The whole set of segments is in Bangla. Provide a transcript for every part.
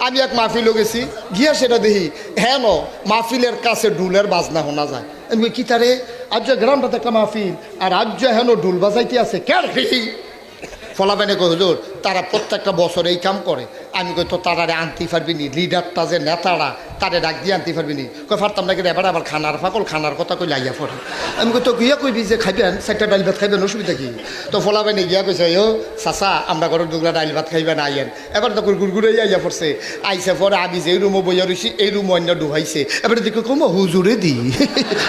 আমি এক মাহফিলও গেছি, গিয়া সেটা দেখি হ্যাঁ মাহফিলের কাছে ঢুলের বাজনা শোনা যায়। আমি কি তারে আজ গ্রামটাতে একটা মাহফিল আর আজ হেন ঢুল বাজাইতে আছে কেন? ফলাবেনে কই হুজুর তারা প্রত্যেকটা বছর এই কাম করে। আমি কই তো তারারে আনতে পারবি নি, লিডারটা যে নেতারা তারে ডাক দিয়ে আনতে পারবি নি? কই পারতাম নাকি এবার আবার খানার ফাকল খানার কথা কই লাইয়া পড়ে। আমি কই তো গিয়া কইবি যে খাইবেন 4টা ডাইল ভাত খাইবেন, অসুবিধা কি? তো ফলাবেনে গিয়া কইছে ও চাচা আমরা ঘরের দুগলা ডাইল ভাত খাইবেন আইয়েন। এবার তো গুড়গুড়ে আইয়া পড়ছে, আইসে পরে আমি যে রুমও বইয়া রইছি এই রুম অন্য ডুবাইছে। এবারে দেখো কম হুজুরে দি।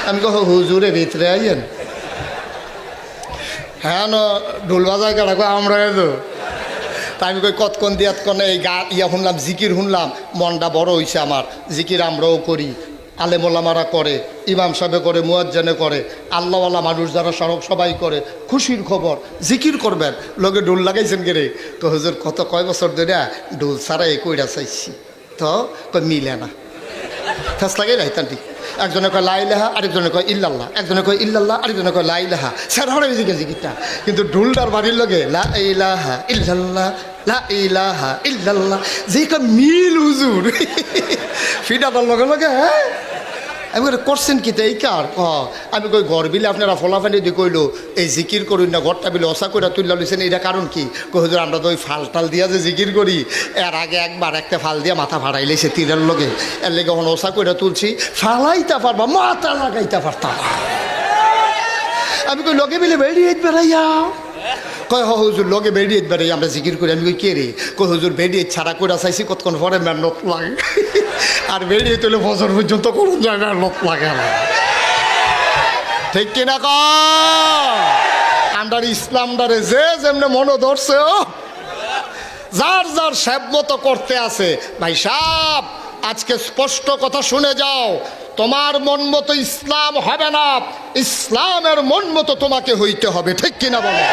আমি কহ হুজুরে ভিতরে আইয়েন। হ্যাঁ ন ঢোল বাজায় কাটা আমরা তো তাই আমি কই কতক্ষণ দিয়াতক্ষণ এই গা ইয়া শুনলাম, জিকির শুনলাম, মনটা বড় হয়েছে আমার। জিকির আমরাও করি, আলেমোলামারা করে, ইমাম সাহেবে করে, মুয়াজ্জিনে করে, আল্লাহওয়ালা মানুষ যারা সবাই করে। খুশির খবর, জিকির করবেন, লগে ঢোল লাগাইছেন গেরে। তো হুজুর কত কয় বছর ধরে ঢোল ছাড়া এই কইরা চাইছি, তো কই মিলে না, ফেস লাগাই নাই তান্তি। একজনে কয় লা ইলাহা, আরেকজনে কয় ইল্লাল্লাহ, একজনে কয় ইল্লাল্লাহ, আরেকজনে কয় লা ইলাহা। স্যার হরে জিকে জিকিরটা, কিন্তু ঢুলটার বাড়ির লগে লা ইলাহা ইল্লাল্লাহ, লা ইলাহা ইল্লাল্লাহ, যে মিল হুজুর ফিডাটার লগে লগে। হ্যাঁ আমি করছেন কি এই কার? আমি কই ঘর বিলে আপনারা ফলাফানি দিয়ে কইলো এই জিকির করুন না, ঘরটা বিলে অসা করে তুললা লইছেন, এটা কারণ কি? কই হুজুর আমরা তো ওই ফাল টাল দিয়া যে জিকির করি, এর আগে একবার একটা ফাল দিয়া মাথা ফাড়াই লেছে তীরের লগে, এর লেগে এখন অসা করে তুলছি, ফালাইতে পারবা মাথা লাগাইতে পারতাম। আমি কই লগে বিলে বেরিয়ে বেড়াইয়া, কয় হুজুর লগে বেরিয়ে বেড়াই আমরা জিকির করি। আমি কই কে রে? কই হুজুর বেরিয়ে ছাড়া করে চাইছি, কতক্ষণ পরে মেহনত লাগে, আর বেরিয়ে তুলে বছর পর্যন্ত করুন যায় না, লোক লাগে না। ঠিক কিনা ক আন্ডার ইসলামদারে যে যেমনে মনে ধরছে, ও যার যার সেব মতো করতে আছে। ভাই সাহ আজকে স্পষ্ট কথা শুনে যাও, তোমার মন মতো ইসলাম হবে না, ইসলামের মন মতো তোমাকে হইতে হবে। ঠিক কিনা বলো?